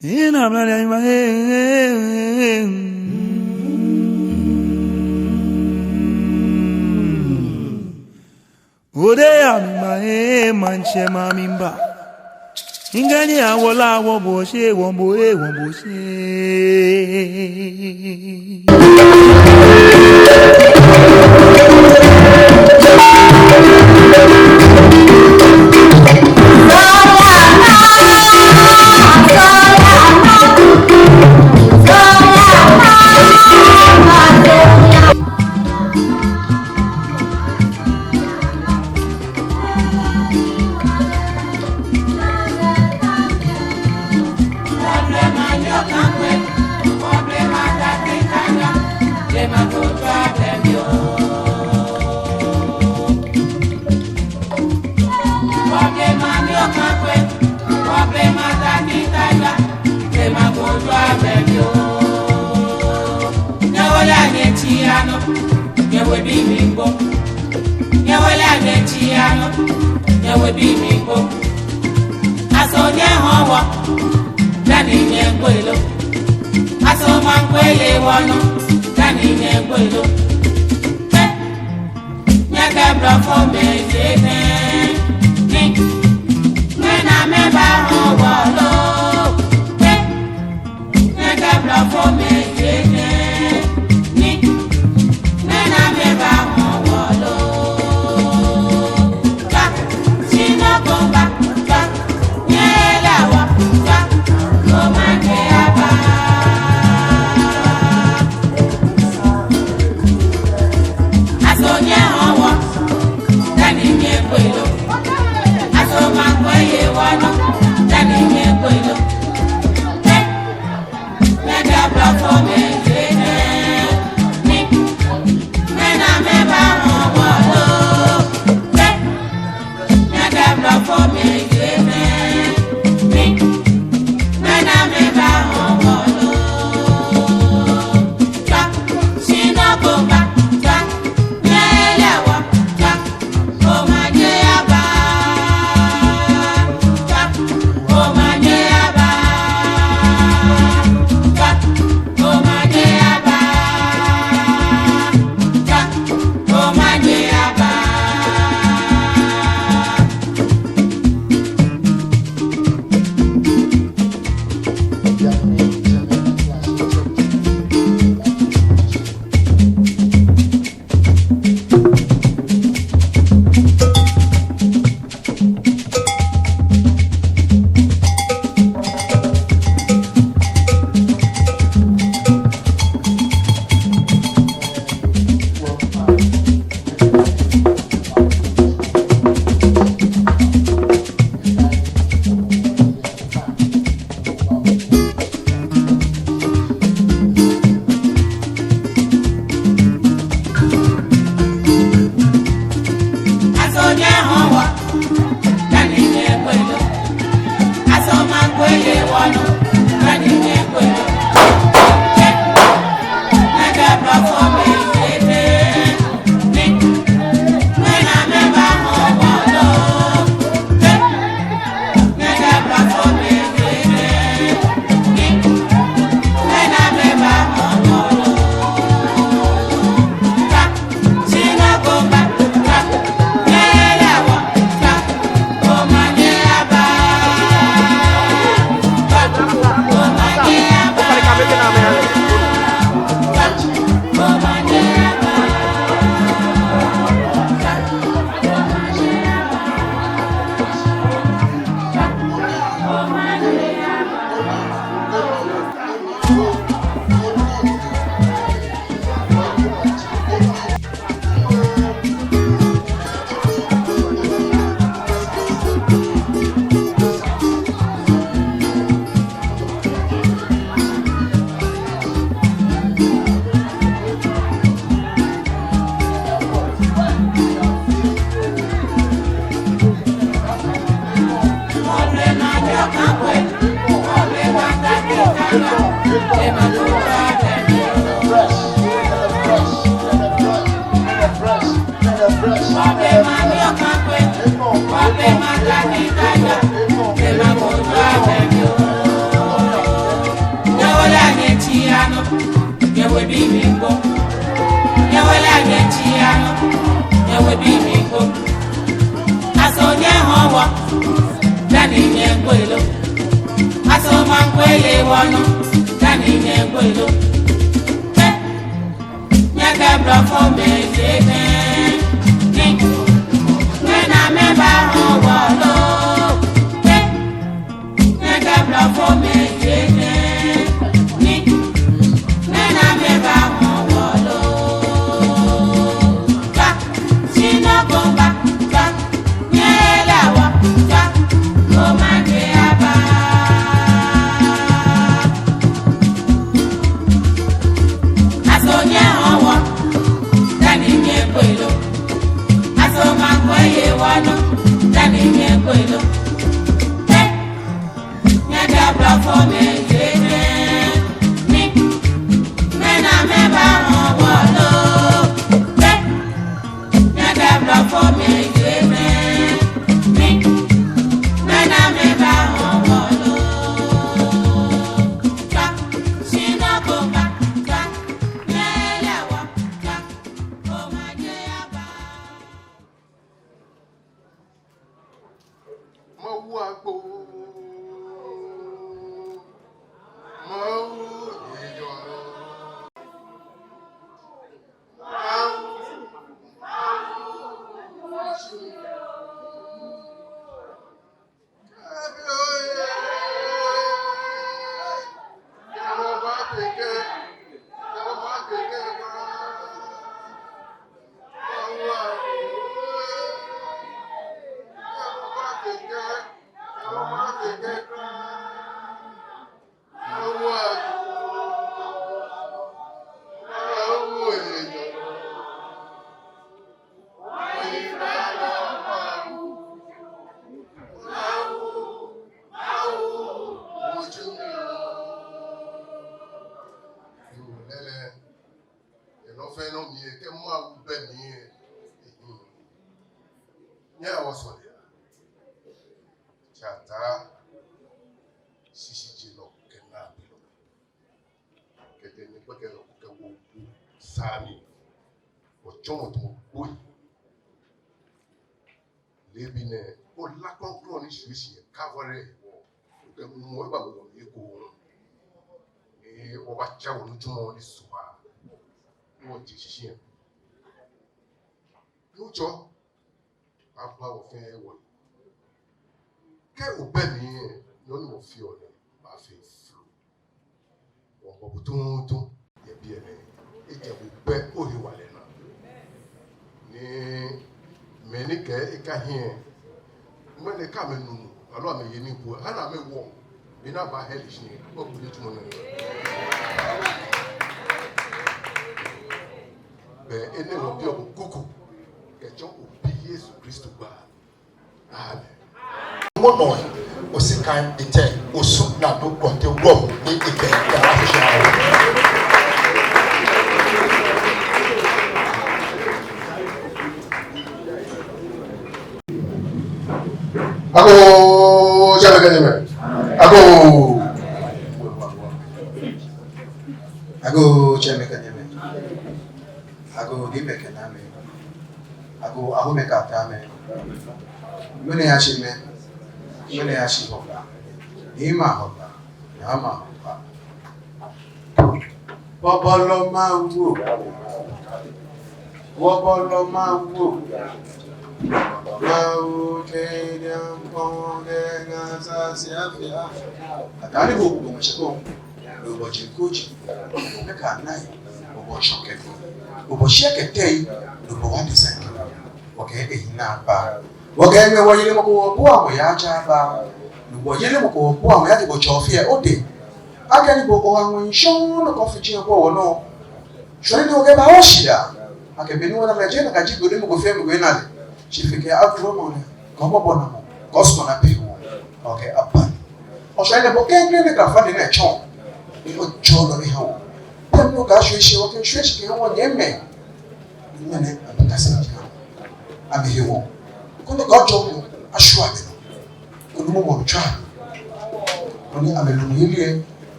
In a bloody Odea my manche mamimba. Ingani awola woboshe womboe womboshe. Dani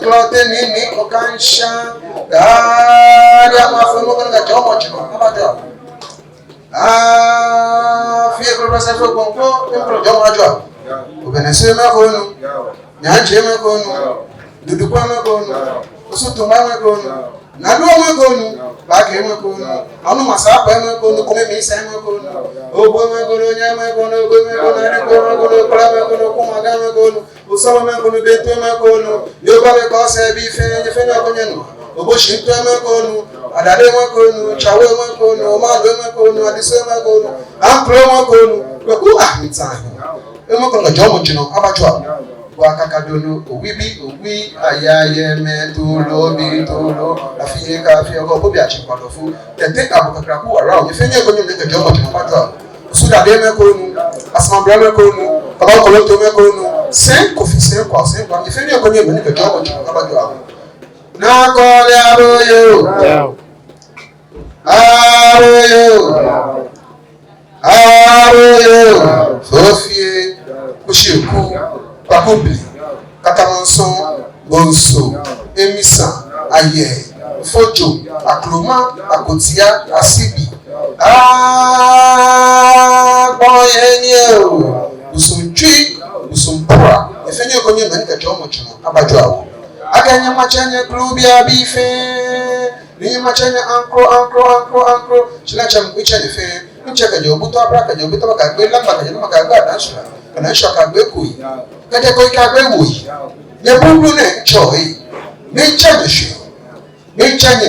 clote ni okansha gari amafumo kana jomo chino abajo fie ko rasa fo konko templo jomo ajo obenese me ko nu nyaje me ko nu dudu kwa me ko nu osuto me ko nu na do me ko nu ba ke me ko nu anu masa pa me ko nu ko me sa me ko nu obo me ko nu nya me ko nu obo me ko na ko ko kala me ko nu ko ma ga me ko nu usawa me ko nu beto me ko nu yo ba me ko se bi fe na ko nyenu obo shinto me ko nu adade me ko nu chawe me ko nu ma do me ko nu adise me ko nu ampro me ko nu ko ntan e mo ko jomo chino abajo wakakadono owi ayaye me tolo afiye ka afiye go bobi achipado fu tete abukakra ku around ifenye ko nyum de jomo chino abajo suda de me ko nu asmambra me ko nu baba ko lo to me ko nu sen ko fi sen ko ifenye ko nyum de jomo chino abajo na ko le aroyo fofie kushiku pakubli katamonson bonso emisa aye fojo akloma akotia asibi boyenye usunchi usumpura efenye konye manika jomo chino abajo awo aganya machanye klubia bife ni machanye ankro chinacha mkwicha nife ncheka jobuto abraka jobuto bakagbe lamba kajana makagba danshura kana shwa kagbe kui kete ko kagbe wui ne bulu ne choi ne chanye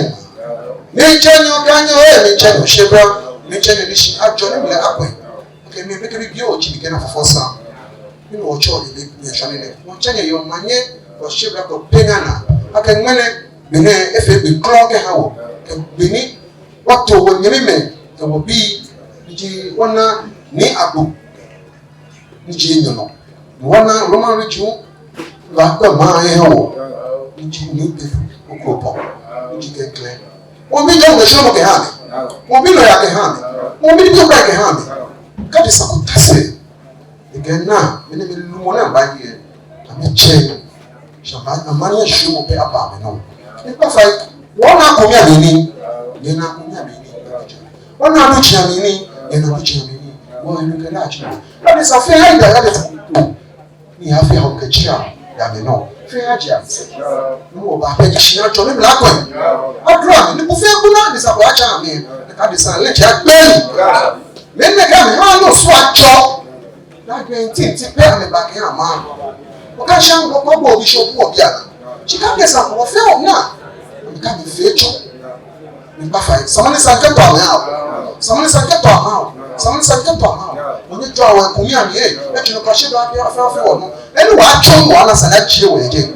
okanyo ne chanye shebra ne chanye nishi ajo ne bile akwe ke me bekeri bio chi bikena fofosa ni wo cho ile shane ne mo chanye yo manye o shebra ko pengana aka ngene bene efe bi klonge hawo ke bini wato wo nyeme ke wo bi ji wana ni abu nji nyono wana roman richu la kwa ma ewo nji ni pe okopo nji kekle won bi jo ngesho ke hame won bi lo ya ke hame won bi jo ke hame ka di sakutase egena mene me lumo na ba ye ami che shamba amanya shumo pe aba me no ni pa fa wona ko mi abini ni na ko mi abini wona abu chi abini ena buchi amini wo iluke lachi abi sa fe haida ya de ni afi ha okechia ya me no fe haja no ba pe chi na cho me bla ko adra ni bu fe kuna ni sa bo acha me ka de san le ja gbe me me ka me ha no so acho na 20 ti pe ame ba ke ama o ka sha ngo ko bo bi sho bu obi ana chi ka ke sa ko fe o na ka mi fe cho ni ba fa samani sa ke to ame ha samani sanke to amao oni to awe kumi ami e kinu ka shedo abi afa wono eni wa chomo ana sana chie we je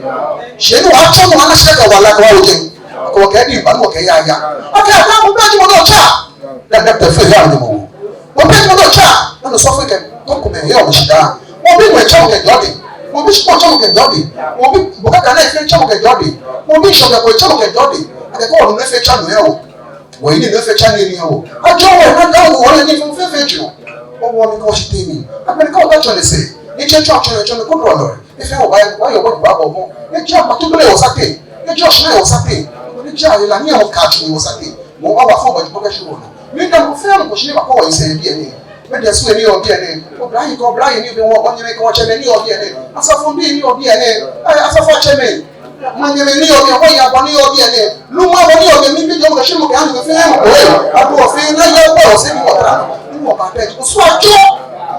sheni wa chomo ana sheka wala ka wa je ko ka di ba mo ke ya aka ka mo ba ji mo do cha da te fe ya ni mo be mo do cha na so fe ke to ko me he o shida mo bi mo chomo ke jodi mo bi chomo ke jodi mo bi bo ka na fe chomo ke jodi mo bi chomo ke jodi aka ko no fe cha no e o we ni no fe cha ni o ajo we na da wo le ni fun fe ju o wo mi ko shi temi ape ko da cho le se ni che cho ko ro lo e fe o ba yo wo ba bo mo e ja ma to le o sate e jo shi na o sate ni ja ile ni o ka ju ni o sate mo ba fo ba ju ko shi wo ni da mo fe mo shi ni ba ko wa ise bi eni me de su eni o bi eni o bra yi ni bi won ni ko che me ni o bi eni asafo bi ni o bi eni asafo che me manyeme ni obi ko ya boni obi ene lu ma boni obi mi bi jo mo shi mo kan mo fe mo abu o fe na ya po se bi mo tra ni mo ba pe ko so ajo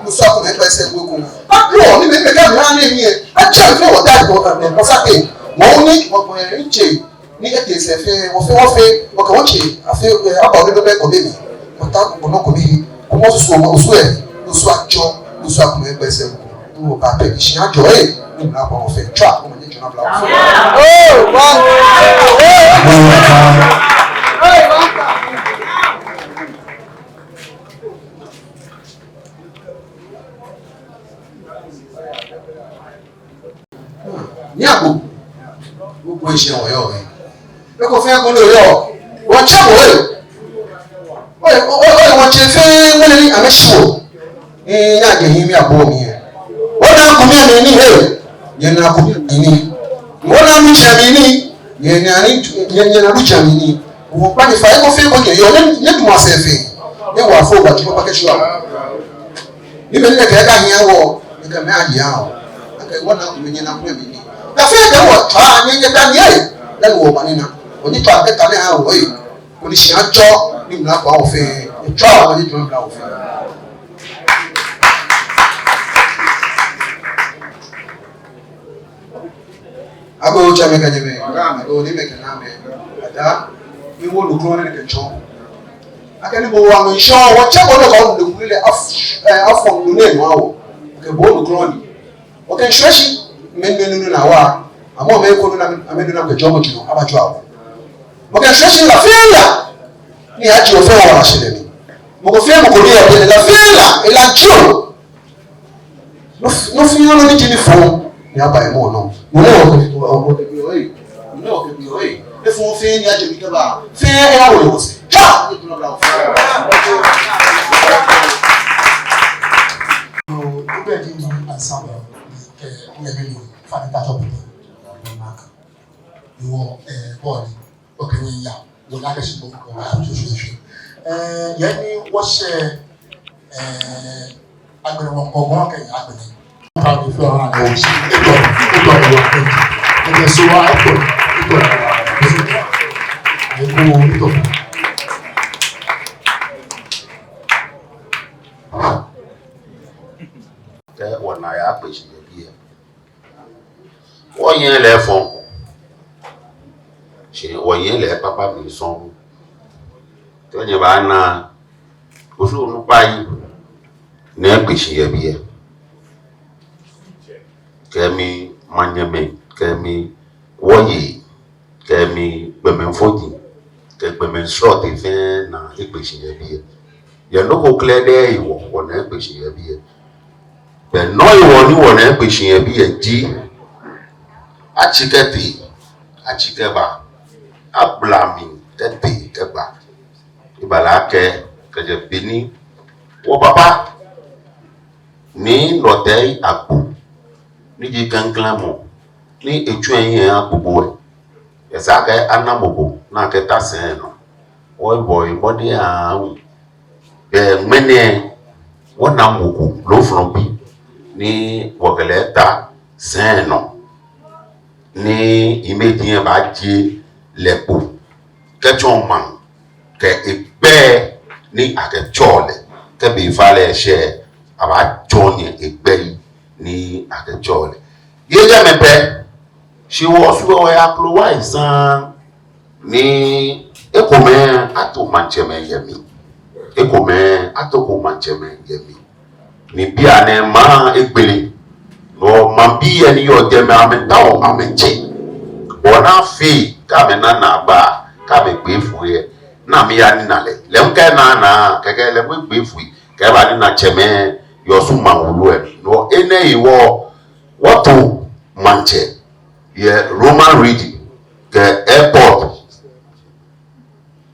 mo so ko me pe se gbogun abu ni me ka mi ha ni mi e a je fe wo da ko mo sa pe mo ni mo ko en che ni e ke se fe wo fe o ko che a fe aba ni be ko be mi mo ta ko no ko bi ko mo so mo so e mo so ajo mo so ko me pe se mo ba pe shi ajo e ni na ko fe tra ko Nyako gbogbo iṣẹ́ wọ̀nyọ́ rẹ̀ lọ́kọ̀ fẹ́ kún lórí ọ̀ wọ́n chábọ̀ rẹ̀ wọ́n ṣe fẹ́ wọ́n ní àmẹ́ṣíwò ní àjẹ̀yìn mi àbọ̀ mi ẹ̀ wọ́n náà kún mí àmì ní ẹ̀ yẹn náà kún mí ní Wona mu chamini yenya na chamini wo pa ni fa e ko fe ko ke yo ne du ma se fe e wa fo ba ti pa ke shua ni me ne ka hia wo e ka me ahia o aka wona ku nyina ku me ni da fe da wo twa nyenya da ni e da wo ba ni na oni twa ke ka ne ha wo e oni shi ajo ni mu na kwa wo fe twa wo ni twa na wo fe Ago chame kanyeme ago ni meke name ada mi wo lu kro ne ke chon akani bo wa mi sho wo che bo no ko lu le afom nu ne no awo ke bo lu kro ni o ke shweshi men na wa amo me ko na ame na ke jomo kino abajo awo mo ke shweshi la fela ni aji o fe wa shile ni mo ko fe mo ko ni e la fela e la jo no fi no ni jini fo ni aba e mo no mo o ke bi oi no ke bi oi e fo fe ni aje bi ka ba fe e a wo se ja ni no bra o be di ni ensemble ke ni be ni fa ni ta to bi mark yo boy o ke ni ya wo la ke si bo ko ba so ye ni wo se agbere won ko won ke ya agbere probably feel around the ocean. And so I put one I appreciate here. 1 year left for she 1 year left, Papa, me song. Tell you, Anna, who's no buy, never appreciate here. Kemi manyame kemi woyi kemi bemenfodi ke bemensro te fe na ekpesin ye bi ye no ko clear there iwo na ekpesin ye bi be no iwo ni wo na ekpesin ye bi ji achikeba ablami tete keba ibala ke je bini wo papa ni lotei apo ni ji kanklamo ni etwen yen abubo e sake anamobo na ke tasen no boy body a be mene wona moku lo from bi ni wogeleta sen no ni imedien ba ji lepo kechon man ke egbe ni akechole ke bi fale she aba joni egbe ni akechole yeja mepe she was where ya klowa isan ni ekome ato mancheme yemi ekome ato ko mancheme yemi ni bia ne ma egbele no mambi eni yo deme amenta o amenche ona fi ka me na ba ka me gbe fuye na mi ya ni nale le nka na keke le gbe fuyi ke ba ni na cheme yo su mawulu e no ene iwo wato manche ye Roman reading ke airport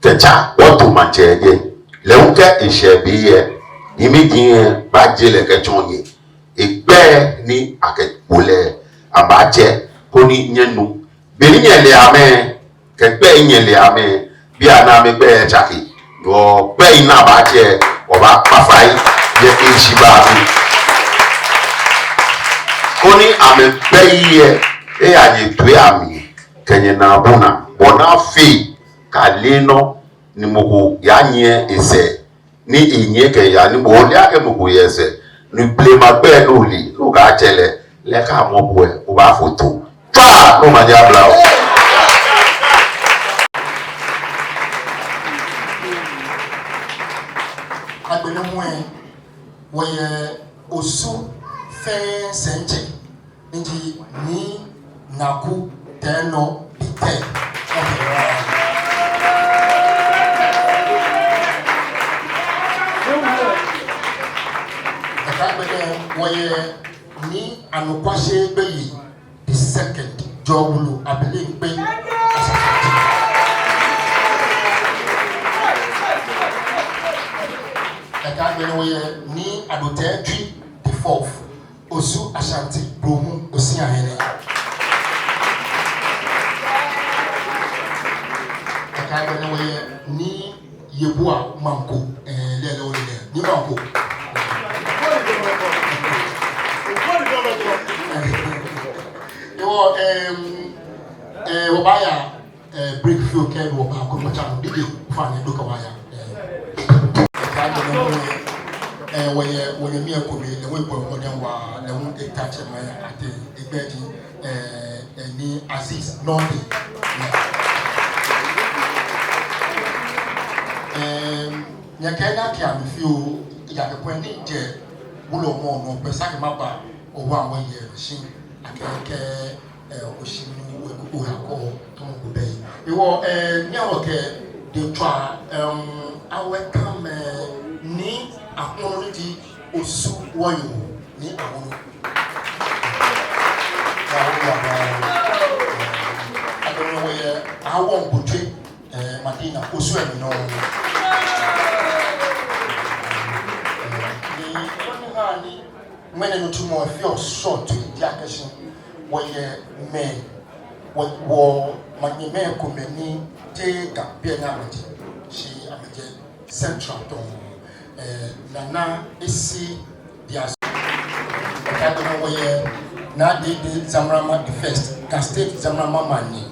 kecha wato manche ye le nka ishebi ye imidin ba jele ke chonye egbe ni akepole abache koni nyenu beni nyele ame kegbe nyele ame bia na me gbe chaki yo gbe ina bache oba pafai ye ishiba koni ame gbe ye e anye tue ami kenye na bona bona fi kaleno ni mogo yanye ese ni inye ke ya ni mo le ake mogo yese ni blema gbe no li no ga chele le ka mo bo e o ba foto fa no ma ja bla o agbele mu e wo ye osu fe senche ndi ni naku teno bite Woye ni anukwase beyi the second jobulu abele pe akagbe woye ni adotetri the fourth osu ashanti bromu osi ahene kai ga na waye ni yebua manko lele o lele ni manko yo wabaya breakthrough ke wo ba ko machano dije fane do kawaya kai ga na waye mi ko mi le we bo mo den wa le mu de touch my ate egbedi ni Aziz Nondi nyakena kia mfio ya kwendi je bulo mo no pesa ke maba owo awon ye shin akeke oshinu we ko to mo be iwo nyawo ke de twa awekam ni akono di osu woyo ni awono akono we awon butwe Madina osu emi no when you two more feel short to the action where men what war my men come in take a pianamity she am central to Nana is the I don't know where now did Zamrama the first can state Zamrama money.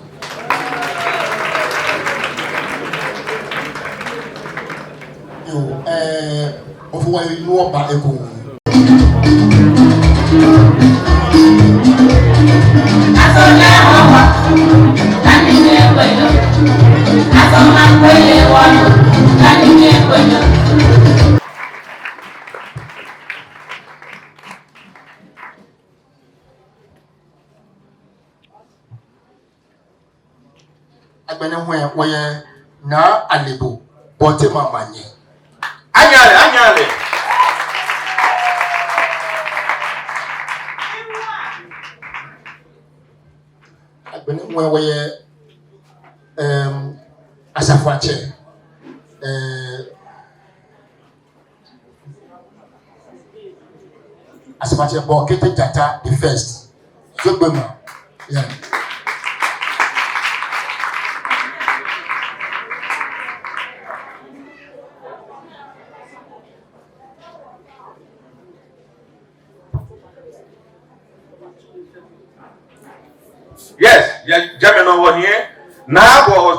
You of where you know about a go. Agbene where na alebo bote mamanye anyale agbene where asafache asafache Bokete Jata the first Zogbema yeah. yes ya jameno wo here na bo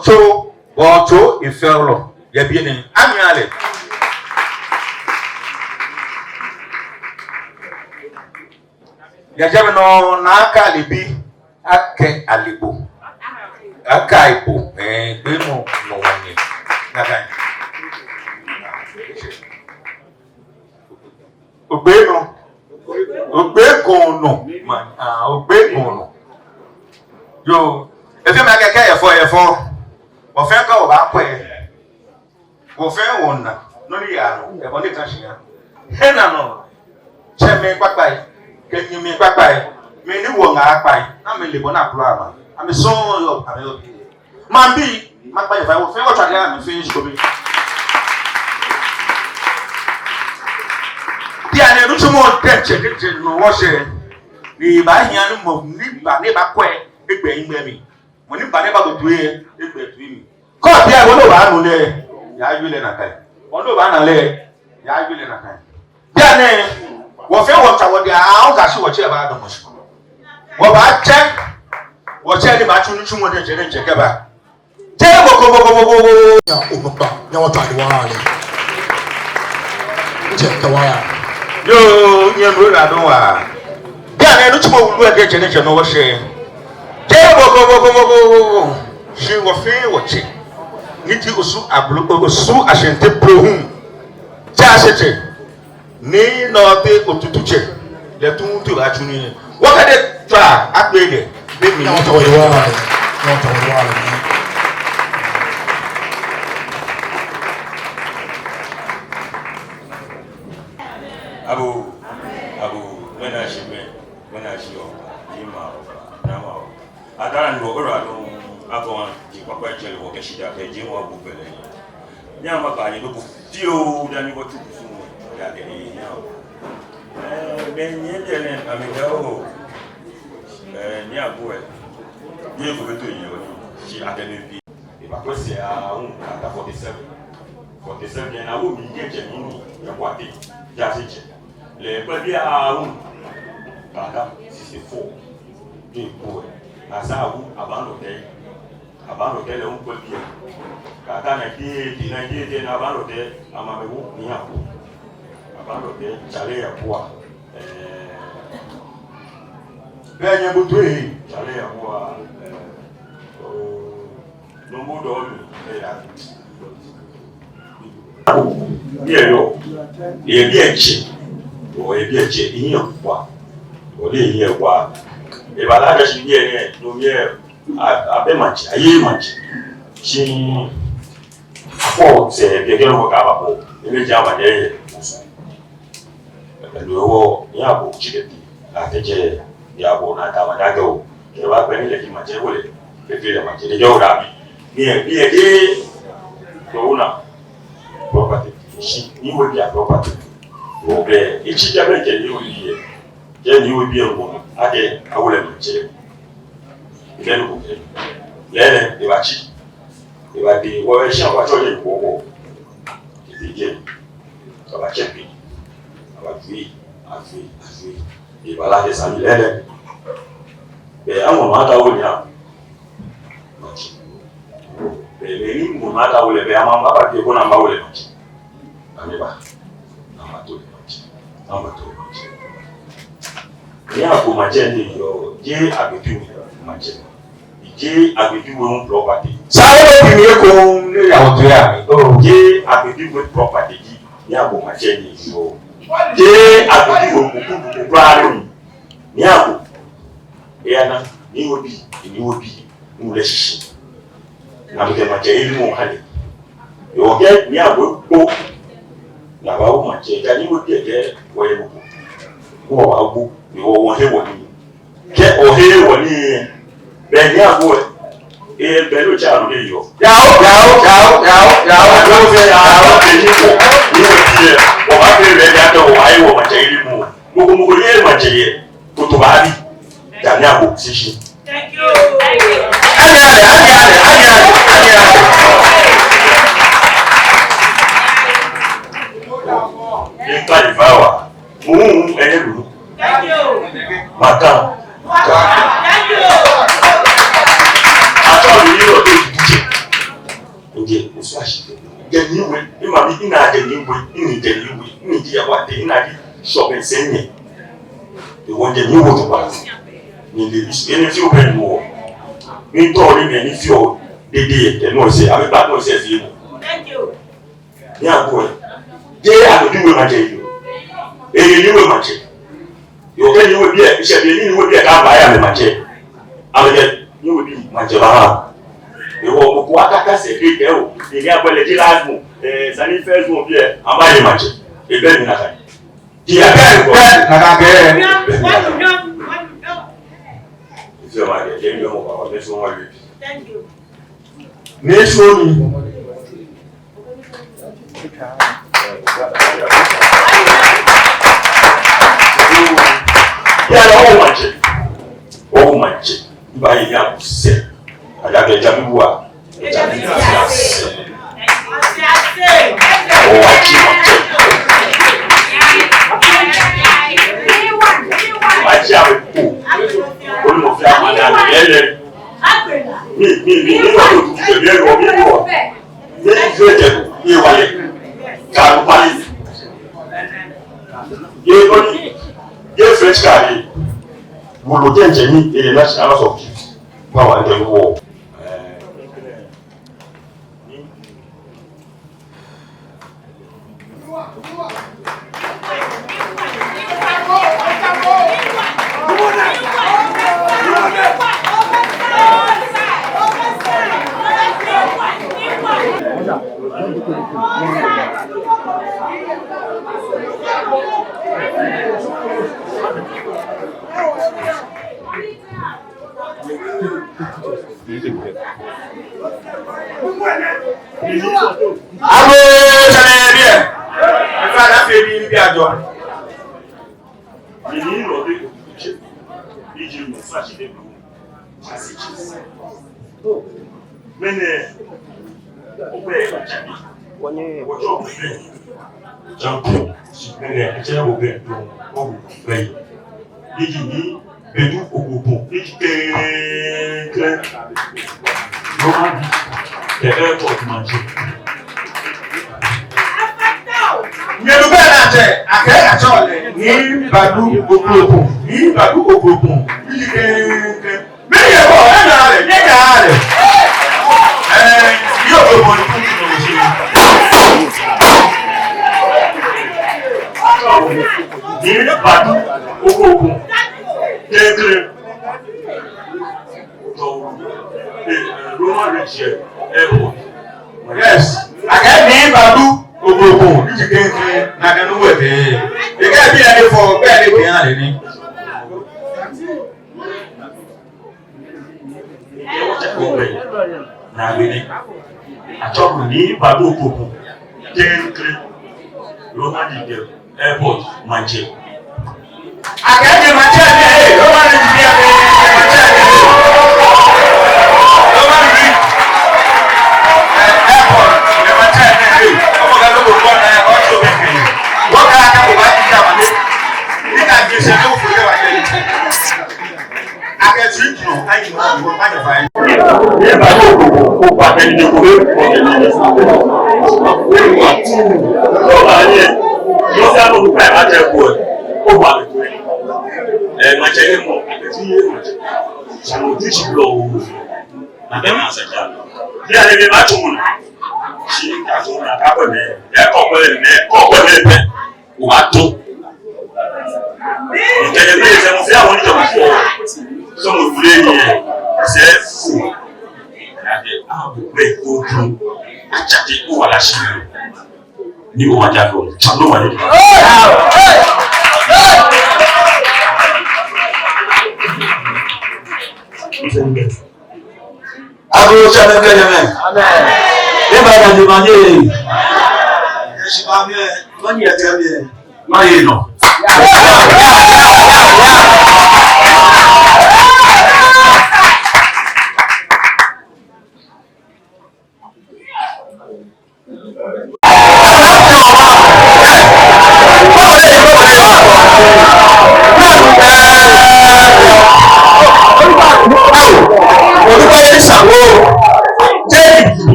cho ifelo ya biene anyale ya jameno na aka libi ake alibo aka ipo gbemo no wanye na kan ogbegono yo efe ma keke yefo o fe ka o ba pe o fe wona no ni ya no e bo ni kan shiya he na no che me papai ke ni me papai me ni wo nga papai na me le bo na pro ama am so yo am yo man bi ma pa yefa o fe o twa ya me finish ko bi dia ne rutu mo teche no wo she ni ba hia no mo ni ba kwe egbe yin mi mo ni ba ne ba go duye egbe tu mi ko bia wo lo ba nu le ya yule na kai wo lo ba na le ya yule na kai bia ne wo fe wo tawo dia a o ga shi wo che ba do mo shi wo ba che wo che ni ba chu nu chu mo de je ke ba je go ya o ba ya wo ta di wa le je ka wa ya yo nye no ra do wa bia ne nu chu mo wulu e je no wo she go she wo fe wo che niti osu ablo osu ashente prohun ja sete ni no te otutu che le tun tu ba tuni wo ka de twa apele be mi no to wa abu wena shio yima nama adara ndo ora no akon ji papa chele wo ke shida ke ji wo bubele nyama ba ni do fio da ni wo tu su ya ke ni nyama ben yele amegao ni abu e ni ko beto yi o ji adene bi Ibakwese ata 47 na wo mi ngeje ni ya kwate ya seje le pe bi ata 64 de po na sa wu abando te le un pe bi ata na die na abando te amamewu ni apo abando te chale ya kwa benye butwe chale ya kwa no mo do mi ya bien yo e bien che o e bien che yin kwa o le yin kwa e ba la ga shi bien e no mi abe manchi aye manchi shi apo se bi ke lo ka ba po e me ja ma je lo wo ya bo chi de la ke je ya bo na ta ma da go ke ba pe ni le ki ma je wo le ke fi le ma je de jo da bi bien de to una property shi ni wo bi a property wo be e chi ja be je ni wo bi je ni wo bi en wo ade awole ma je ile no ko le e ba chi e ba di wo e sha wa cho le wo wo ti je ba che bi ba fi afi e ba la de sa ni le be amo ma ta wo ni a ma chi be ni mo ma ta wo le be ama ba ti ko na ma wo le ma chi ba ama to le ma chi ama to ma chi ni a ko ma je ni yo je abetu ma chi je abetu wo property Sáwọn obìnrin kò ní ìyàwó tó yà mí. je abetu wo property ji ni a ko ma je ni yo je abetu wo ku bra ni a ko na ni wo bi mu le shishi na mo ke ma je ile mo hale yo ge ni a bo na ba wo ma je ga ni wo bi ge wo ye bo wo wa bo ni wo he wo ni ke o he wo ni be ni a bo e be lo cha no le yo Yàwó. lo se ya be ni wo ti e o ba be be ya do wa ye wo ma je ile mo mo ni ma je ye ko to ba bi ga ni a bo shishi. Thank you. Nípa ìfáwà, ẹyẹ lòlú. Màkà. Àtọ́lù yìí lọ́dọ̀ ìdíje. Ǹjẹ́ oṣù àṣìṣe. Jẹ̀ni ìwé, ìmọ̀ mi ìnà àjẹ̀ni ìwé, ìnìjẹ̀ni ìwé, ìnìjìyàwó àdé, ìnà àdé ṣọ̀bẹ̀ sẹ́yìn. Ìwọ̀n jẹ̀ni ìwò tó wà. Ní ilé ìṣẹ́ ẹni tí ó bẹ̀rẹ̀ lù wọ̀. Nítorí mi ẹni fi ọ̀ dédé ẹ̀tẹ̀ náà ṣe, àbígbà náà ṣe fi mú. Ní àgbo ẹ̀. Jẹ́ àdójúwé máa jẹ ìlú. Èyí níwé máa jẹ. Yòókè níwé bí ẹ̀ ìṣẹ̀lẹ̀ ní níwé bí ẹ̀ ká báyà mi máa jẹ. Àbẹ̀jẹ̀ níwé bí máa jẹ bára. Ìwọ gbogbo akáká sẹ̀dé kẹ́ o. Ìní agbẹ̀lẹ̀ jí láàgùn. Sani fẹ́ gùn bí ẹ̀ àbáyé máa jẹ. Ìbẹ́ mi nàkà. Ìyá bẹ́ẹ̀ kọ́. Nàkà bẹ́ẹ̀. Ìfẹ́ máa jẹ jẹ́ ní ọmọ bàbá mẹ́sàn-án wọ́n lè bí. Ní sóni. Yàrá ọwọ́ máa jẹ nígbà yìí ní àbùsẹ̀ àdàbẹ̀ ẹja bíbú wa ẹja bíbú àṣẹ ọwọ́ ajé máa jẹ ajé àwọn èkó olùmọ̀fẹ́ àmàlẹ́ àlẹ́lẹ́ mi nígbà tó tutù tẹ̀lé ẹ̀rọ mi wọ̀ ní ìfẹ́ ẹ̀jẹ̀ ní ìwàlẹ̀ kàánú pálí yé french car yìí wòlò jẹ́ǹjẹ́ ní èdè national house of chiefs fún àwọn ẹ̀jẹ̀ wọ̀. Abo ṣẹlẹ̀ bí ẹ̀. Ẹ̀fọ́ àdáfẹ́ bí níbi àjọ. Ìní ìrọ̀lẹ́ òkùnkùn ìjì mú fún àṣìlẹ̀ ìlú àṣìṣe. Mẹ́nẹ̀ champion supérieur c'est au bien donc paye dit Bedu Ogobo clair Roman the airport manager Nyelu benate akẹ́ àtọ́lẹ̀ ní Badu Ogobo ní Badu Ogobo ní kẹ́kẹ́ mẹ́yẹ̀ bọ̀ ẹ̀nà rẹ̀ nígbà rẹ̀ ní Ogobo ní kúrò ní Badu Ogobo kẹ́kẹ́ Roman Richard airport yes akẹ́ ní Badu Ogobo ní kẹ́kẹ́ nàkànú wẹ̀bẹ̀ ẹ̀kẹ́ bí ẹni fọ bẹ́ẹ̀ ni kìí hàn ní. Nàgbẹ́ni àtọ́kùn ní Badu Ogobo kẹ́kẹ́ Roman Richard airport Manchester. Akẹ́kẹ́ Manchester Roman Richard Manchester Roman Richard airport Manchester ọmọ kan ló kọ fún ọ ọtí òbí kìí wọ́n ká akẹ́kọ̀ọ́ bá ti dà wọlé nígbà gbèsè ní òfin lẹ́wà jẹ́ akẹ́kọ̀ọ́ ìdùnnú ayé wọn ìwọ̀n má jẹ fàáyé. Ní Badu Ogobo ó pàtẹ́ ní ìdókòwé ọ̀gẹ̀ ní ìdókòwé lọ́wọ́ ayé lọ́sẹ̀ àwọn olùkọ́ ẹ̀ má jẹ́ kú ẹ̀ ó wà lẹ́kọ̀ọ́ ẹ̀ má jẹ́ ẹ̀mọ́ àgbẹ̀tí yé ṣàwọn ojúṣe lọ òwò nàbẹ́ máa ṣẹ̀dá bí a lè fi má tún mọ̀ ṣe àtúntò àkápọ̀ ní ẹ̀kọ́ pẹ̀lẹ́ bẹ́ẹ̀ kò wá tó. Ìkẹyẹ bí ẹsẹ̀ mo fi àwọn oníjọba fún ọ sọmọ ìdílé yẹn ṣe é fò àti ààbò bẹ́ẹ̀ tó dùn àjáde kó wà láṣìírí ní òwò àjáde ọ̀hún tí ló wà nínú. Abu Chame Kanyame. Eba na di manye. Eshimame manye akamye. Máyé nọ.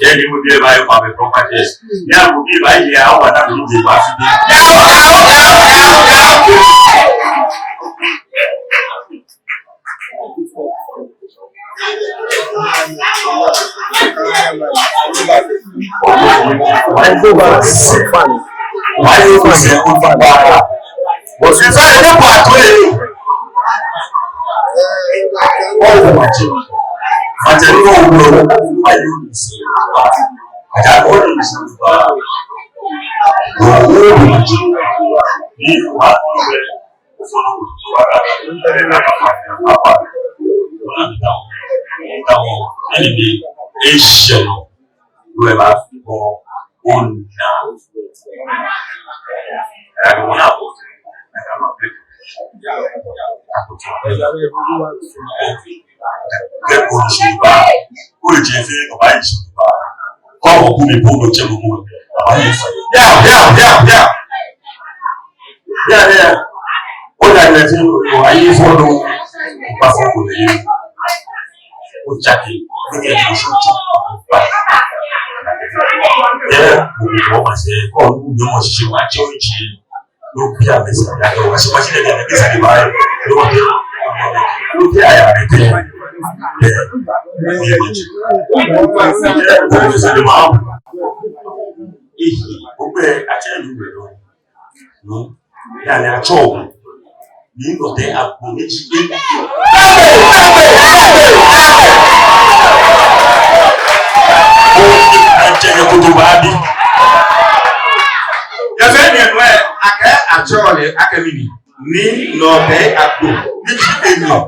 Jadi mobil bayu pakai properties. Ya mobil bayu ya awak tak boleh jual sini. Bayu masih untuk barang. Bosnya saya ni buat tu ni. Oh macam. Macam ni orang bayu mesti buat. Ada orang mesti buat. Oh macam ni buat tu. Apa? Orang tahu. Ini Asian. Dua batu una. Aku nak. Kẹ́kọ̀ọ́ ìṣèlúbà ó lè jẹ́ fẹ́ ọ̀bá ìṣèlúbà kọ́ọ̀bù kú mi bóòlù jẹ́ gbogbo ọ̀bá yẹn fẹ́. Yá. Ó dàgbà tí ọ̀bá yẹn fọ́nù ọ̀bá fọ́kù lẹ́yìn. Ó jáde lórí ẹ̀dùn ìṣòjì ọ̀bá. Yẹ òkùnkùn ọmọ ṣe kọ́ọ̀lù ní ọmọ ṣiṣẹ́ wá jẹ́ oríṣi ló bí àmẹ́sì àdájọ́ wá ṣe wá sílẹ̀ ní ẹ̀mí sáré báyìí ló bí àyà rẹ̀ tẹ́ gbogbo ẹ àti ẹlú rẹ lọ yàrá àjọ òun ní ìlọtẹ àpò méjì gbé. Ẹjẹ yẹ kó tó bá a bí. Yẹfẹ ni ẹnu ẹ akẹ àjọ rẹ akẹmìnì ní ìlọtẹ àpò méjì gbé ní ọ.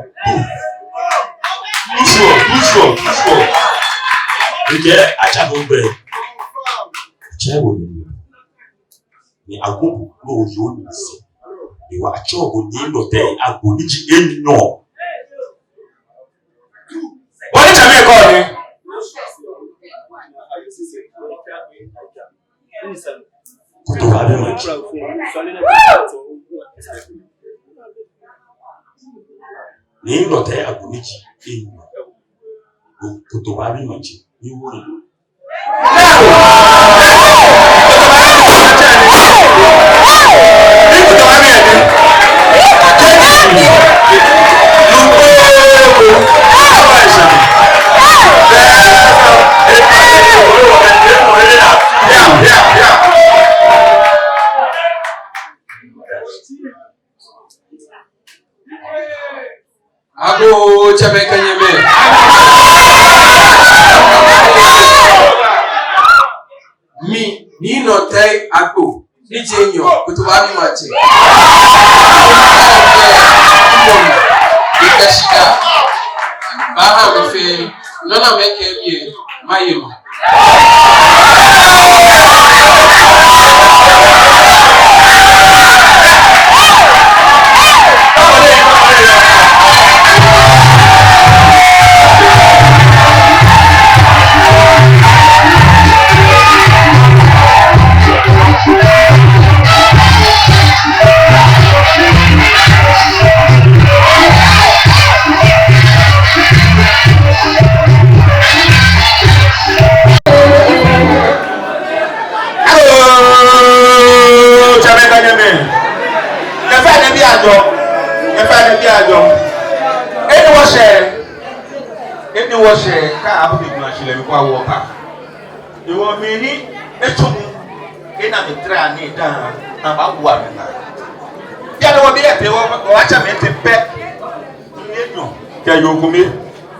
Ije acha go be. Je wo ni agogo lo yo ni si. Iwa acha go ni lo te ago ni ji enyo. Wọ́n ní tàbí ẹ̀kọ́ ni. Kuto wa be maji. Ni lo te ago ni ji enyo. Kuto wa be maji. Ni wo ni. Ago Jamaica Yeme. Ni no tay ago. Ni jenyo kutubabi mache. Ikashika. Baha mefe nona meke bie mayema. Washe ka abu bi ma shile mi kwa woka iwo mi ni etumu ina mi tra ni da na ba wa mi na ya do bi ete wo acha me te pe ni no ke yo gumi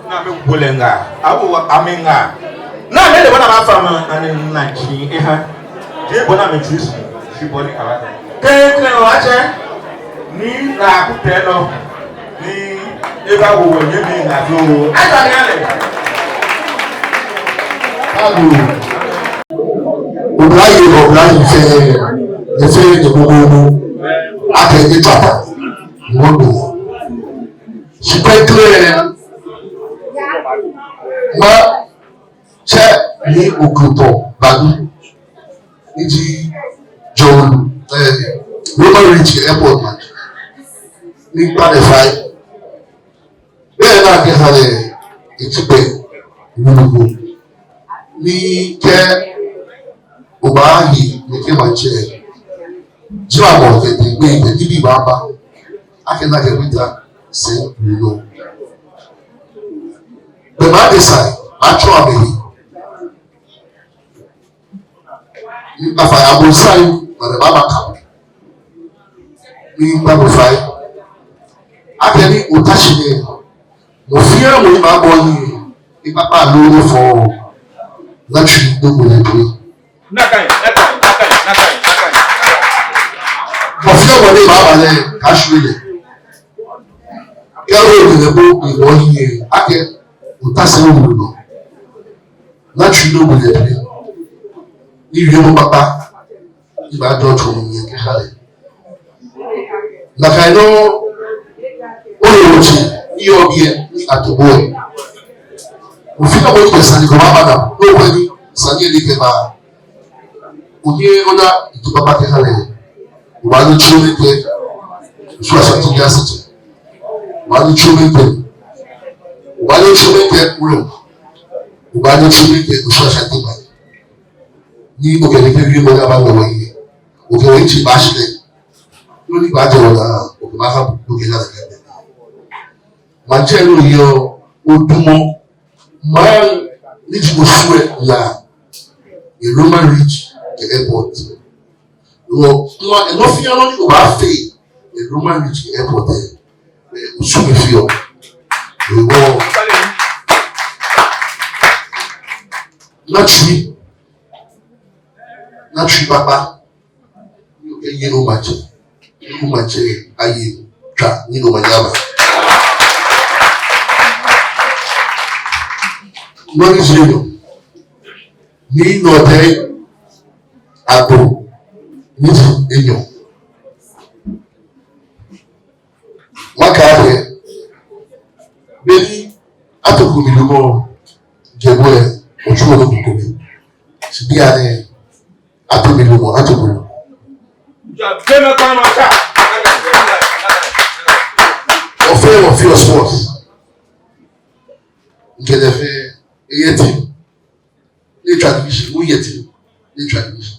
na me bulenga abu wa amenga na me le bona ba fa ma ani na chi e ha je bona me chi shi boni ala ke o acha ni na ku te no ni eba wo wo nye mi na do ata ni ale Alu Obrayi fe de gbogbo akẹ́kẹ́ tata wọ́n lò ṣùgbọ́n kílẹ̀ ma ṣe ní òkútọ̀ gbàdú níbi jọ̀ọ́lù Roman Ridge Airport ní Gbadefai bẹ́ẹ̀ náà kí halẹ̀ ìtìpẹ́ ìwúlùkù ní kẹ́ ọba yìí ní kí máa jẹ jíwàbọ̀ tètè gbé ìgbẹ́ níbi ìbába akẹ́nàkẹ́ wíta sí ìlú bẹ̀rẹ̀ àdìsàì àtúrò àbẹ̀yẹ nígbàfà àbòsáì bẹ̀rẹ̀ bàbá kà ní Gbadefai akẹ́ni òtàṣìlẹ̀ òfin ẹ̀wọ̀n yìí máa bọ̀ yìí ní pápá lórí fọ́ láti gbógun ẹgbẹ́. Òfin ẹ̀wọ̀n ní máa balẹ̀ káṣílẹ̀ kẹ́rọ ìrìnlẹ̀ bó ìwọ̀ yìí akẹ́ òtàṣẹ́ òwúrò lọ láti gbógun ẹgbẹ́ ní ìrìn mú pápá ìgbà dọ̀tún ìyẹn kíkàlẹ̀. Nàkàìnà ó lè wọ́n ti iye ọbí ẹ ní àtòbó ẹ òfin náà wọ́n yẹ sani kò má bàdà ló wọ́n ní sani ẹ̀ ní kẹfà òní ọ̀nà ìtúbà bá kẹfà rẹ̀ wà ní tí ó lé pẹ́ oṣù àṣàtì ní àṣàtì wà ní tí ó lé pẹ́ wà ní tí ó lé pẹ́ wúlò wà ní tí ó lé pẹ́ oṣù àṣàtì gbà ní òkèlè pé bí wọ́n bá lọ́wọ́ yìí òkèlè tí bá ṣẹlẹ̀ lórí ìgbà jẹ́ wọn náà òkè má fà lókè náà lẹ́gbẹ̀ẹ́. Majẹ́rò yọ ojúmọ́ máa ní tí mo sú ẹ̀ la a Roman Ridge Airport ẹ̀nà fi hàn ní ọba fẹ́ a Roman Ridge Airport oṣù mi fi ọ̀ ìwọ láti pápá yẹn ló máa jẹ ayé tà nínú Miami. Money zero. Ni no day ago. Ni enyo. Wakabe. Beni atokumi lumo jebwe ochuo no kukumi. Sibiane atomi lumo atokumi. Of your sports. Get a fair team. They transmission, we get him. They transmission.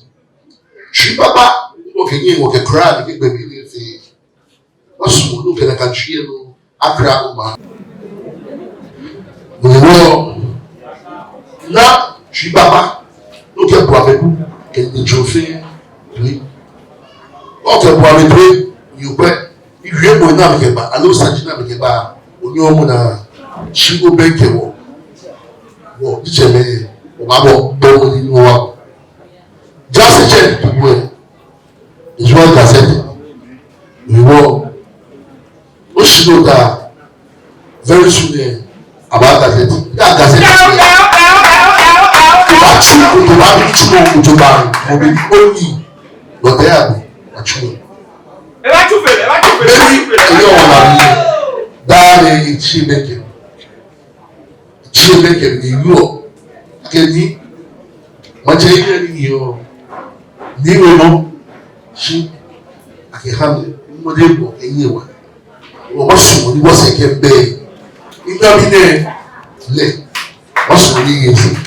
She papa, okay, you walk a crowd, get baby. What's look at a country, Accra, Oma. Now, she papa, look at Boabebu, get the trophy. Okay, Boabebu, you bet. If you ever know me, I know Sanjina me keba. Onyo na shigo benke wo. Wo icheme o babo bomo ni wa. Just check to go. Is what gazette. We will. O shigo da very soon about gazette. That gazette. Achu to ba chu to ba. Mo be only. But there achu. Dale Chibeke ni yo akeni mache ni yo ni no shi akehame modebo enyewa wo masu ni wo se kembe inga bine le masu ni yesi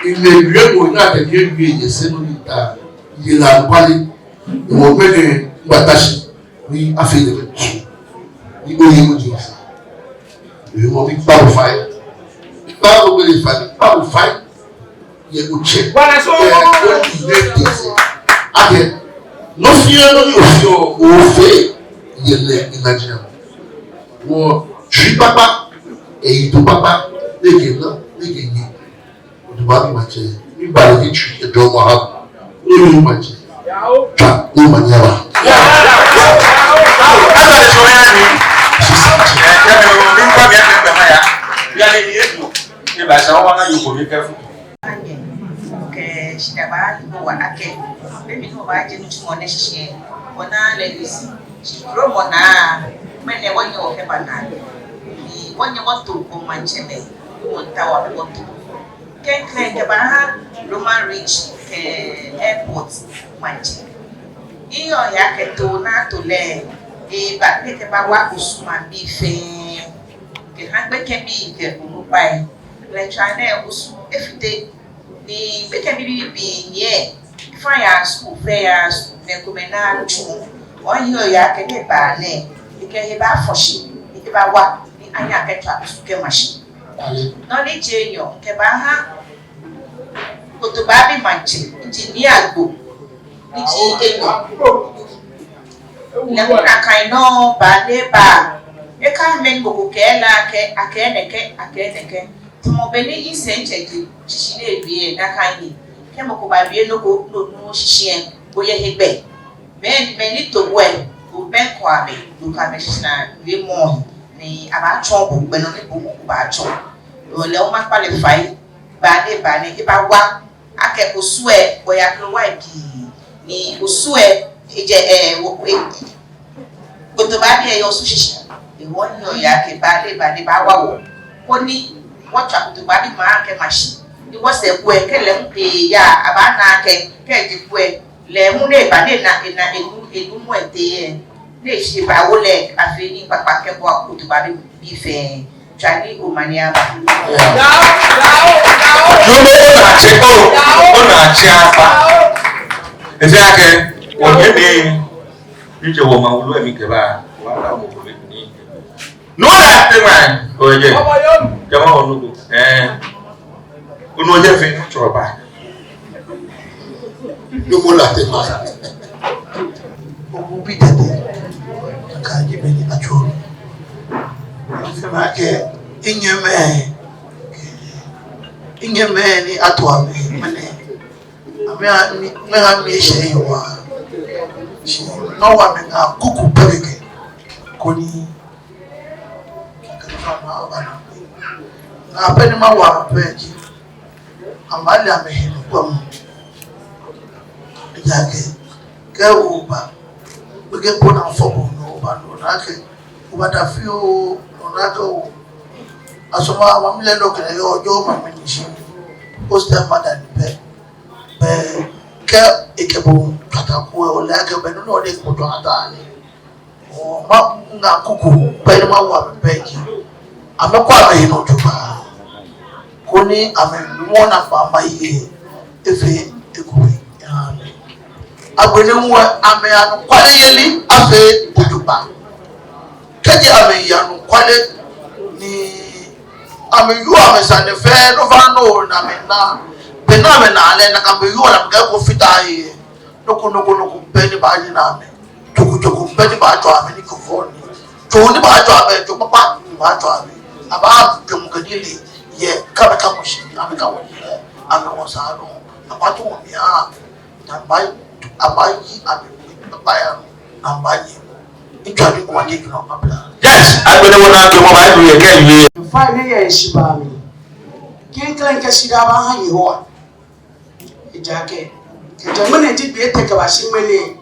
ni ile grego na te grego yesi no ni ta yela kwali wo mene batashi ni afide tu ni oyi mo ji we mo bi pa fight pa o be fight pa fight ye go check wala so ake no fear no you feel o fe ye le imagine wo ji papa e to papa leke na leke ni o do ba mi ma che ni ba le chi e do mo ha ni ma che ta ni ma nyaba Shidaba wa ake baby no ba je nutu mo ne hihie wona ladies pro mo na mene wonye o heba na ni wonye wato ko manchele won tawa wato ken ke ba ha Roman Reach airport manche iyo ya ke to na to le ba ke ba wa kusuma bi fe ke han be ke bi ke mu pai le chane usu efite ni beke bibi ye fire school fair ne komena chu onyo ya ke ne ba ne ke he ba foshi ke ba wa ni anya ke twa ke mashi no ni jenyo ke ba ha koto ba bi manchi engineer go ni ji enyo le ko kai no ba le ba e ka men go ke la ke akene mo beni isenche di chishine biye na kanyi ke mo ko ba biye no ko no shishien bo ye hegbe meni to we o ben ko abe do ka be shina we mo ni aba chon bo gbe no ni bo ko ba chon o le o ma pa le fai ba ne e ba wa ake ko sue bo ya kro wa bi ni o sue eje ko to ba biye yo su shishin e won yo ya ke ba ne ba wa wo ko ni what to body man ke mashi ni wo se ku e ke le npe ya abana ke di ku e le mu ne ba ne na enu mu ete e ne shi ba wo le afi ni papa ke bo ku to body bi fe chani o mania ba no na che apa ese ake o ne ni je wo ma wo lo mi ke ba wa la mo ko ni no na te man o je jama onugo unu je fe choba no mo la te ma o bi tete ka ji be ni acho se ma ke inyeme ni atwa me mane me ha mi she yiwa shi no wa me na kuku peleke koni baba na apeni ma wa peji amali amehinu kwa mu yake ke uba bege kona fobo no ba no nake uba da fio no nako asoma mamle ndo kene yo jo mamenishi poster mother pe ke ekebo tataku o la ke be no de ko to ata ni o ma nga kuku pe ma wa peji amekwa amehinu juba koni amenuona fama hii efe ekuwe agbenenwe ame anu kwale yeli afe ojuba keje ame yanu kwale ni ame yu ame sane fe no fa no na me na be na me na ale na kambe yu na ga ko fita yi noko beni ba ni na me tuku beni ba to ame ni ko foni to ni ba to ame to papa ba to ame aba dum kadili ye kaba kamushi ame ka woni ame wasa no apatu mi a na bai abayi abaya ambaye itwali kwa digi no mabla yes agbede wona to mo ba du ye ke yi fa ne ye shiba mi kin kan ka shida ba han yi ho ijake ke jamane ti bi ete ka ba shi mele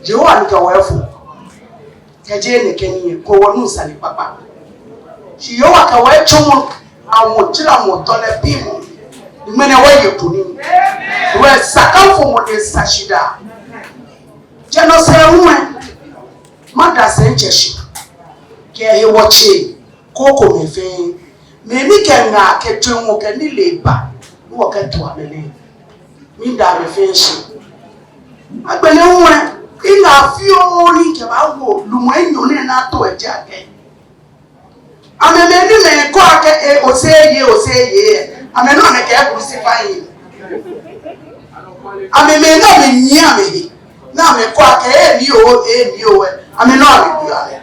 je wa ni ka wefu ke je ne keni ko wonu sani papa shi yo wa ka we chumu awon tira mo to le bi mo ni mene wa ye kuni we sakamfo mo de sashida jeno se huwe mada se ncheshi ke he woche koko mefe me mi ke na ke twenwo ke ni leba wo ke to amene mi da me fe shi agbele huwe ina fi ori ke ba wo lumo enyo ne na to eje ake ameme ni me ko ake oseye ameno me ke crucify ameme na me nyi amehi na me kwa ke ni o ame na me bia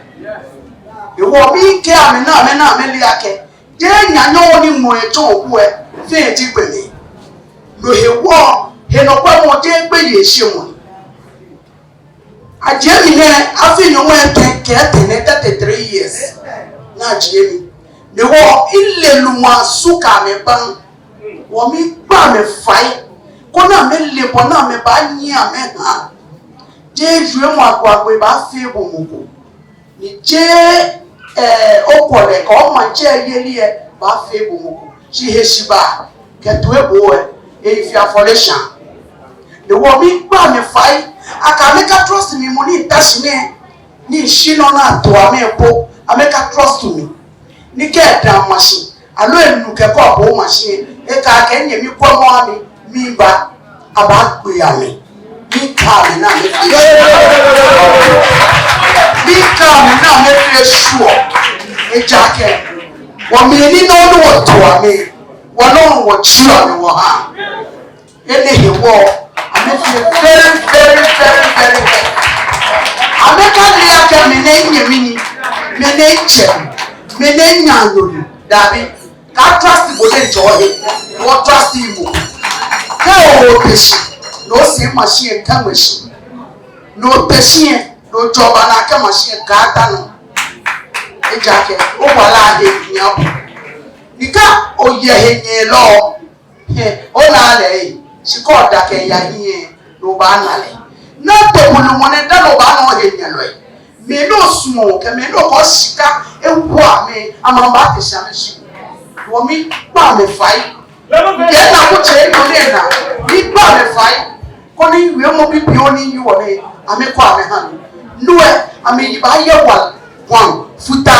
e wo mi ke ame na me li ake je nyanyo ni mo eto oku e fe ti gbe mi lo he wo he no pa mo je gbe ye se mo aje mi ne afi nyo mo ke 33 years na aje mi de wo ile lu mo asuka me ban wo mi pa me fai kona me le bona me ba nyi ame ha je jue mo agwagwe ba fi bomoko ni je okole ko ma je yeli e ba fi bomoko shi heshiba keto ebo e fi afoleshan de wo mi pa me fai aka make trust me mo ni tashine ni shino na to amepo ameka trust me ni ke da machine alo enu ke ko bo machine e ka ke nye mi ko mo ami mi ba aba gbe ami mi ka mi na me sure e jake wo mi ni no no wo to ami wo no wo chi ami wo ha e le he wo ami feel very ameka ni ake mi na nyemi ni me na che me na nyanyori dabi ka trust go dey joy wo trust you ka o peshi no si machine ka machine no peshi no joba na ka machine ka ta no e jake o wala de nyapo ika o ye henye lo o na le si ko da ke ya yin no ba na le na to mu mo ne da no ba no henye lo me no sumo ke me no ko sika e wu ame amamba te sha me shi wo mi pa me fai ye na ko che no le na mi pa me fai ko ni we mo bi bi oni yi wo ne ame ko ame han no e ame yi ba ye wa wan futa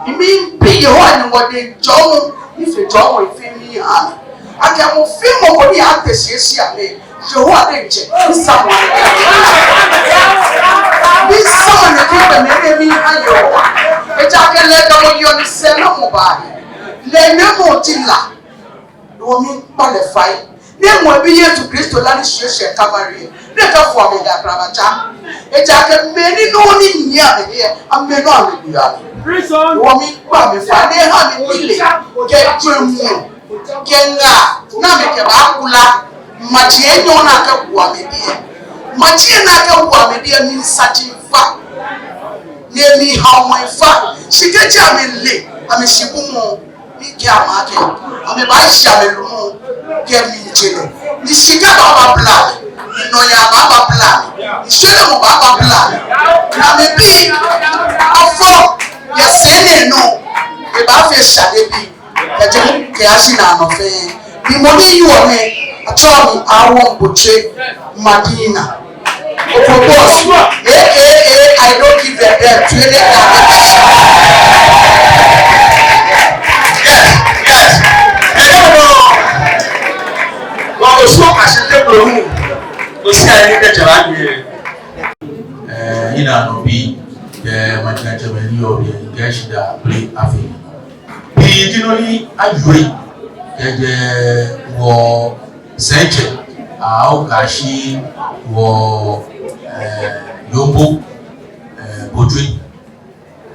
imi bi ye ho ani wo de jomo ife jomo ife mi ha aka mo fi mo ko ni atesiesi ame Jehovah de nche someone this someone that you may be ayo e ja ke le ka mo yo ni se na mo ba le ne mo tilla do mi pa le fai ne mo bi Yesu Kristo la ni sheshe Calvary ne ka fo ame da prabacha e ja ke me ni no ni nya me ye ame no ame bi ya do mi pa me fa ne ha mi ile ke twemu ke nga na me ke ba kula machie nyo na ka bua medie machie na ka bua medie mi sachi fa ne mi ha mo fa shikeji amele ameshibumu ike amake amebashi amelumu kemijele ni shika baba plan ni noya baba plan ni shele mo baba plan na mebi afọ yesene no e ba fe shade bi eje ke ashi na no fe bi mo ni yu ome atomi awon boche Madina Okobos aka I don't give a damn to any Yes. Well, so as a little room, we see I need to ina no bi Madina Germany or the Gashida play afi. Bi dinoni ajuri wo senche au kashi wo yombo bodri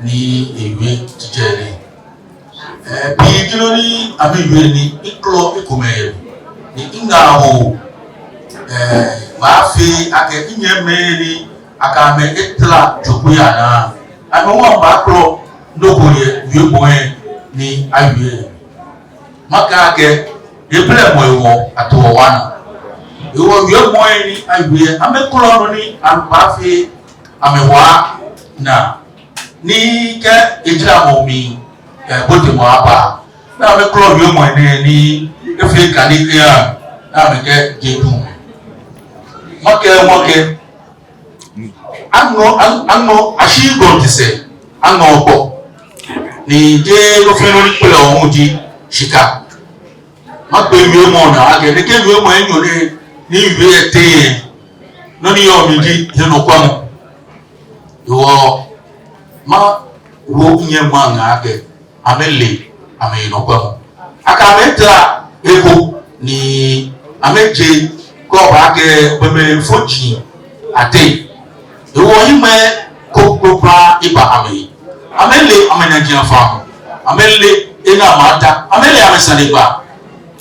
ni ewe tijere bi dinoni abi ewe ni iklo ikomere ni ingaho ma fi ake inyemeni akame etla jokuya na amewa ba klo ndokoye yeboe ni awie maka ake eble moyo atowana ewo yeboe ni awie ameklo no ni ambafi amewa na ni ke ejira momi bode mo apa na ameklo yeboe ni efe kanikria na ameke jedu moke ano ashigo tise ano obo ni je lo fe lori pele ohun ji shika ma pe iwe mo na age de ke iwe mo enyo ni iwe ete no ni yo mi di heno kwa mo yo ma wo nye ma nga age amele ame no kwa mo aka metra ego ni ameje ko ba age beme foji ate ewo yime kokokra iba amele amenyajia famu amele ina mata amele amesaleba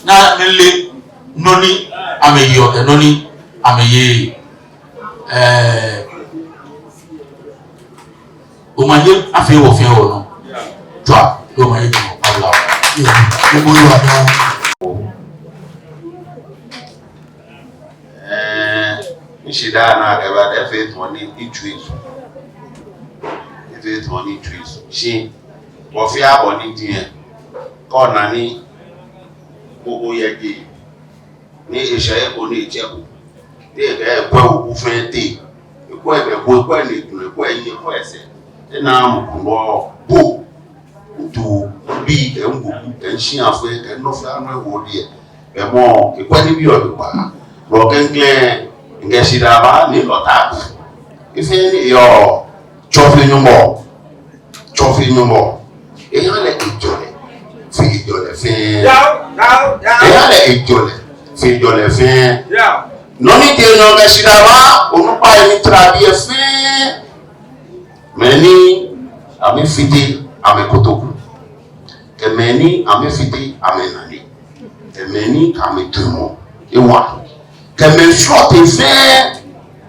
na amele noni ameyo noni ameye umanye afewo fewo no twa do maye no abla Gbogbo wa da. Nshida na agaba da faith money itwizu. Faith money itwizu. Shi wo fi abo ni diẹ. Ko na ni gbogbo yeje. Ni ise ko ni ijeku. De ga ekwe ogu fe te. Ekwe ebe bo ekwe ni dun ekwe yin ekwe ese. E na mu kunbo bo. Utu bi engu enshi afu e no fa anu ewo die. E mo ekwe ni bi o pa. Ro kengle ngeshida ba ni lotaku ife yo chofi nyumbo eyale ijole fi ijole fi eyale ijole fi ijole fi noni de no ngeshida ba onupa ni trabi fi meni amefiti amekotoku kemeni amefiti amenani kemeni kametumo ewa kẹmẹ ṣọ́ọ̀tì fẹ́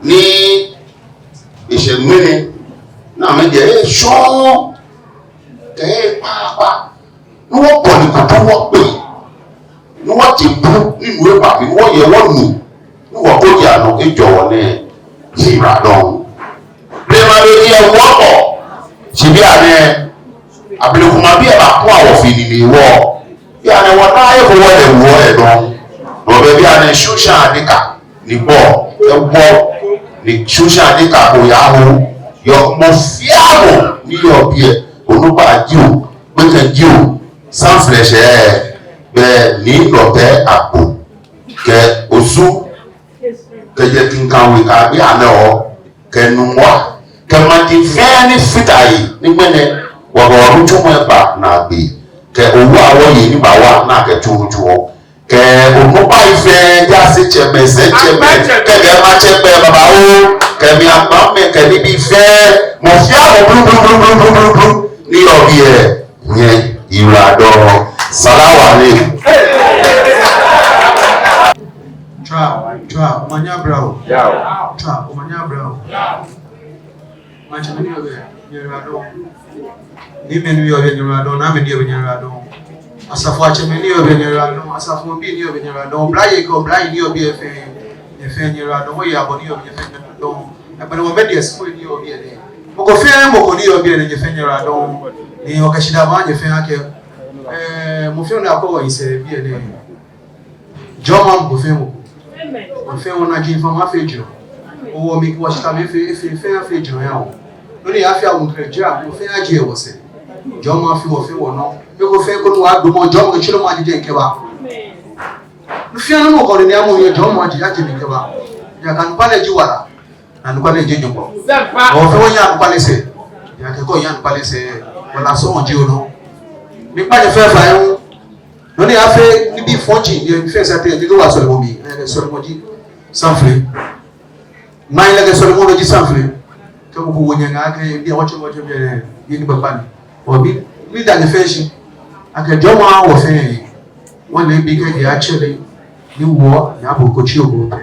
ní ìṣẹ̀gbẹ́ni náà mẹ́jẹ̀ ẹ́ ṣọ́ kẹ́ pàápàá ní wọ́n pọ̀ ní kòtò wọ́n pè ní wọ́n ti bú nínú ẹ̀bà ní wọ́n yẹ wọ́n nù ní wọ́n kó yà lọ ìjọwọ́ ní ìrà lọ́hùn. bí ẹ máa lè ní ẹ̀wọ́ pọ̀ ṣèbí àná àbílẹ̀kùnmá bí ẹ bá kún àwọ̀ fìdí ní wọ́ bí àná wọn náà yẹ kó wọ́n lè wọ́ ẹ̀ lọ́hùn. Obebi ane shusha adika ni bo ewo ni shusha adika ko yahu yo mo fiamo ni yo bie onuba jiu peke jiu sans flèche be ni lote apo ke osu ke je tinkan wi ka bi ane o ke numwa ke ma di feni fitai ni gbene wo bo rujumo eba na bi ke owu awo yi ni ba wa na ke tuju kẹ òmùpá ìfẹ́ jáde tsẹmẹ sẹtsẹmẹ kẹkẹ má tsẹpẹ bàbá wo kẹmí àgbàmẹ kẹmí bí fẹ́ mọ fi àwọn blúblúblúblúblú ní ọbí ẹ yẹ ìràdọ sàláwàlẹ. Tra, umanya bravo. Tra, umanya bravo. Manchester United. Nyerado. Nimen we obe Nyerado, na me di obe Nyerado. Asafo acheme ni obe Nyerado, asafo bi ni obe Nyerado. Braye ko braye ni obe efe Nyerado. Wo ya boni obe efe Nyerado. Abana wo media school ni obe ene. Moko fe moko ni obe ene efe Nyerado. Ni okashida ba efe ake. Mo fe na ko ise bi ene. Joma mo fe mo. Mo fe wona ji fa ma fe jo. O mi ko shita me fe jo ya o. Lórí afia wo Nigeria mo fe aje wo se. Joma fi wo fe wo no. Me ko fe ko wa do mo joma ko chiro mo aje nke ba. No fi anu mo ko ni amu ye joma aje nke ba. Ya kan pale ji wala. Na no pale je nyoko. O fe wo nya pale se. Ya ke ko nya pale se wala so on ji o no. Mi pa je fe fa yun. Lórí afe ni bi fonji ye fe sa te ni ko wa so le mo mi. So le mo ji sanfle. Mai la ke so le mo ji sanfle. Como o Nyanga que dia ótimo bien bapani o bi mi da defense aka joma wo fe won le bi ke dia chele ni wo ya bo ko chi obo pe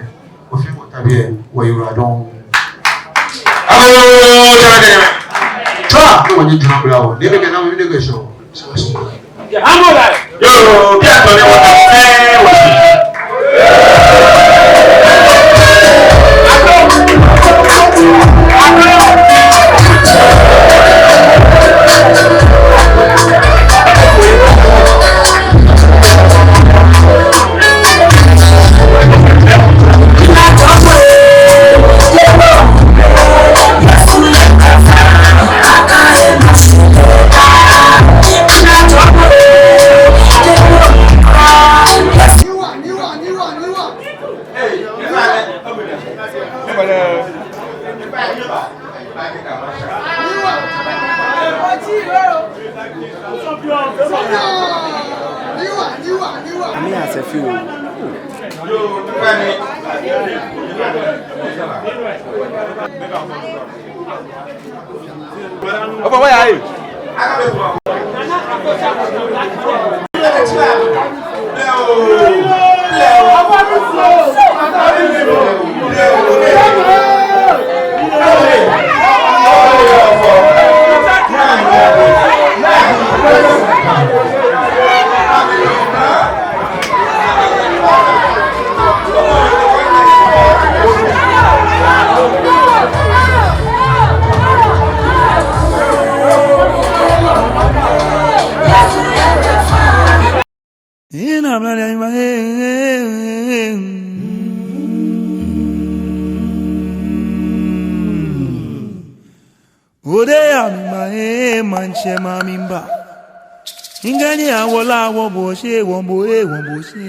o fe mo tabi wo yura don no woni drum brawo ne be ke na mi ne go show yo bi ato ni wo ta fe wo Opa, vai aí. Odeya mi manche mamimba. Ingani awola wo bo se won bo se.